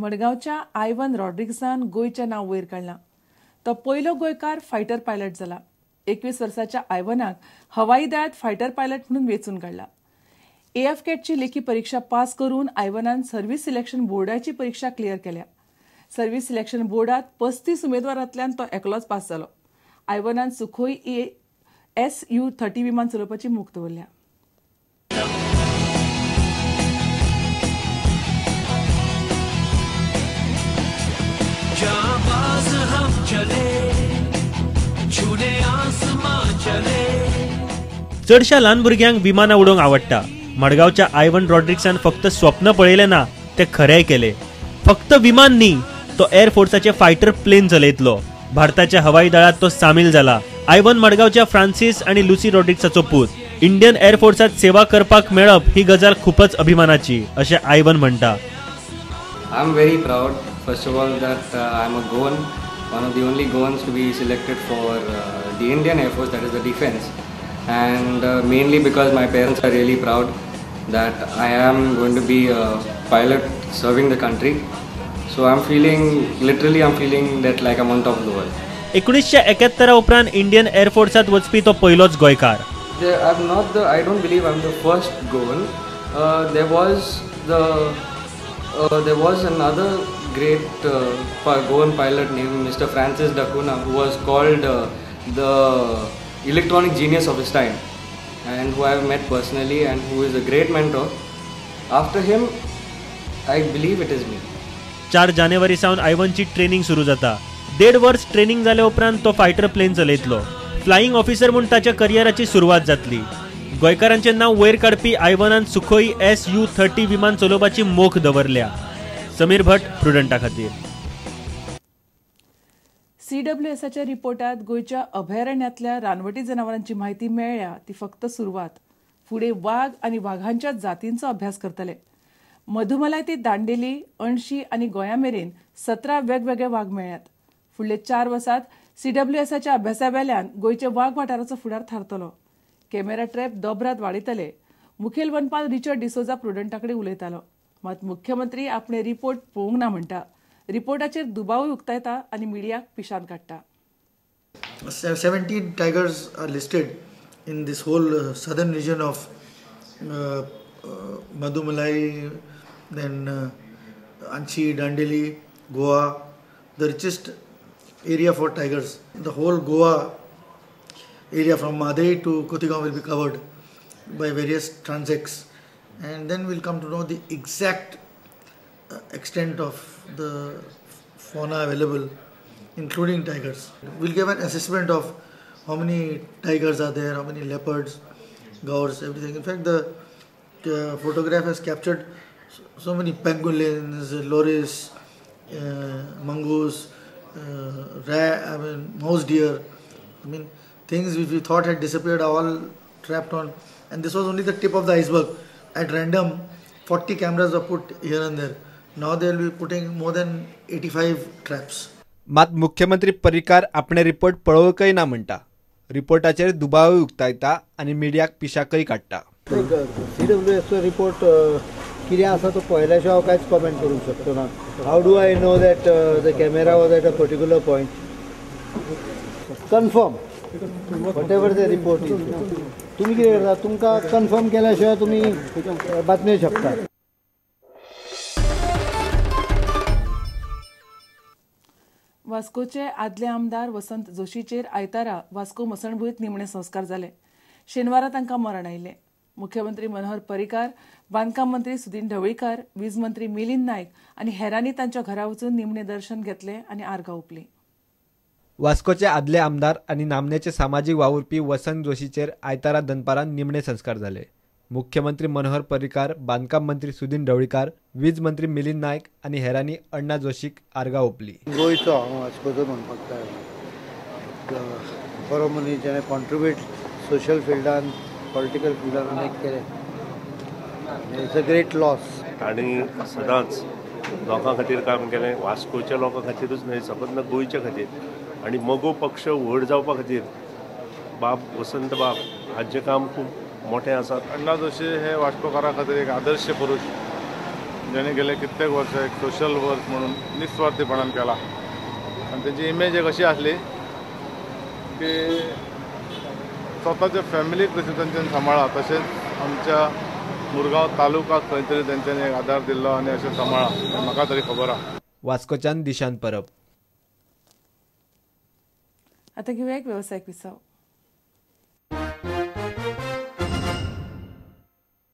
मडगांवच्या आयवन रॉड्रिग्सान गोयचें नांव वयर काडलां. तो पयलो गोंयकार फायटर पायलट जाला. 21 वर्साच्या आयवनाक हवाई दळांत फायटर पायलट म्हणून वेंचून काडला. AFCATची लेखी परीक्षा पास करून आयवनान सर्व्हिस सिलेक्शन बोर्डाची परीक्षा क्लियर केल्या. सर्व्हिस सिलेक्शन बोर्डात 35 उमेदवारांतल्यान तो एकलोच पास जालो. आयवनान सुखोई Su-30 विमान चलोवपाची मोख दवरल्या. चडशा ल्हान भुरग्यांक विमानां उडोवंक आवडटा. मडगांवच्या आयवन रॉड्रिग्सान फक्त स्वप्न पळयलें ना, ते खरेंय केले. फक्त विमान न्ही, तो एअर फोर्साचे फायटर प्लेन चलयतलो. भारताच्या हवाई दळात तो सामील जाला. आयवन मडगांवच्या फ्रांसीस आणि लुसी रॉड्रिग्साचो पूत. इंडियन एअर फोर्सात सेवा करपाक मेळप ही गजाल खूपच अभिमानाची, अशें आयवन म्हणटा. I am very proud first of all that I am a Goan, one of the only Goans to be selected for the Indian Air Force, that is the defense, and mainly because my parents are really proud that I am going to be a pilot serving the country. So I'm feeling that like I'm on top of the world. 1971 उपरांत Indian air फोर्सात वचपी तो पयलोच गोंयकार. I don't believe I'm the first Goan. There was another great Goan pilot named Mr. Francis D'Acunha, who was called the electronic genius of his time, and who I have met personally and who is a great mentor. After him, I believe it is me. 4 जानेवारी सावन आयवनची training सुरू जाता. 1.5 वर्स training जाले उपरांत तो fighter plane चलयतलो. फ्लाइंग ऑफिसर म्हूण ताच्या करियराची सुरवात जातली. गोंयकारांचें नांव वयर काडपी आयवनान सुखोई Su-30 विमान चलोवपाची मोख दवरल्या. समीर भट, प्रुडंटा खातीर. CWSच्या रिपोर्टात गोंयच्या अभयारण्यांतल्या रानवटी जनावरांची म्हायती मेळ्ळ्या ती फक्त सुरवात. फुडें वाघ आनी वाघांच्या जातींचो अभ्यास करतले. मधुमलाई ते दांडेली, अणशी आनी गोंया मेरेन 17 वेगवेगळे वाघ मेळ्ळ्यात. फुडले 4 वर्सांत CWSच्या अभ्यासा वेल्यान गोंयचे वाघ वाठाराचो फुडार थारतलो. कॅमेरा ट्रॅप दोबरात वाडयतले. मुखेल वनपाल रिचर्ड डिसोजा प्रुडंटा कडेन उलयतालो. मात मुख्यमंत्री आपणे रिपोर्ट पळोवंक ना म्हणटा. रिपोर्टाचेर दुबावूय उक्तायता आनी मिडियाक पिशान काडटा. 17 tigers are listed in this whole southern region of Madumalai, then Anchi, Dandeli, Goa, the richest area for tigers. The whole Goa area from Madai to Kotigaon will be covered by various transects, and then we'll come to know the exact extent of the fauna available, including tigers. We'll give an assessment of how many tigers are there, how many leopards, gaurs, everything. In fact, the photograph has captured so many pangolins, loris, mongoose, mouse deer. Things which we thought had disappeared are all trapped on, and this was only the tip of the iceberg. At random, 40 cameras were put here and there. Now they will be putting more than 85 traps. मात मुख्यमंत्री परिकार आपणे report पळोवकय ना म्हणटा. रिपोर्टाचेर दुबावूय उक्तायता आनी मिडियाक पिशाकय काडटा. CWSचो report कितें आसा तो पळयल्या शिवाय हांव कांयच कमेंट करूंक शकतो ना. How do I know that the camera was at a particular point? Confirm whatever the report is. तुम्ही कितें करता? तुमकां कन्फर्म केल्या शिवाय तुमी बातम्यो छापता. वास्कोचे आदले आमदार वसंत जोशीचेर आयतारा वास्को मसणभुंयत निमणे संस्कार जाले. शेनवारा तांकां मरण आयिल्लें. मुख्यमंत्री मनोहर पर्रीकार, बांदकाम मंत्री सुदीन ढवळीकार, वीज मंत्री मिलिंद नायक आनी हेरांनी तांच्या घरा वचून निमणे दर्शन घेतलें आनी आर्गां ओंपलीं. वास्कोचे आदले आमदार आनी नामनेचे सामाजीक वावुरपी वसंत जोशीचेर आयतारा दनपारां निमणे संस्कार जाले. मुख्यमंत्री मनोहर पर्रीकार, बांदकाम मंत्री सुदीन ढवळीकार, वीज मंत्री मिलिंद नायक आनी हेरांनी अण्णा जोशीक आर्गां ओंपलीं. गोंयचो वास्कोचो म्हणपाक जाय. बरो मनीस जेणे कॉन्ट्रिब्यूट सोशल फिल्डान, पॉलिटिकल फिल्डान अनेक केलें. It's a great loss. ताणी सदांच लोकां खातीर काम केलें. वास्कोच्या लोकां खातीरूच न्हय, सकत गोंयच्या खातीर. आनी मगो पक्ष व्हड जावपा खातीर वसंत बाब हाचें काम खूब मोठें आसा. अण्णा जोशी हे वास्कोकारां खातीर एक आदर्श पुरुश. ज्याने गेले कित्येक वर्ष एक सोशल वर्क म्हणून निस्वार्थीपणान केला आणि त्याची इमेज एक अशी असली की स्वतःच्या फॅमिलीक कशें तेंच्यानी सांबाळ्ळा तशेंच आमच्या मुरगांव तालुकाक खंय तरी तेंच्यांनी एक आदार दिल्लो आनी अशें सांबाळ्ळा म्हाका तरी खबर आहा. वास्कोच्यान दिशांत परब. आता घेऊया एक व्यावसायिक विसाव.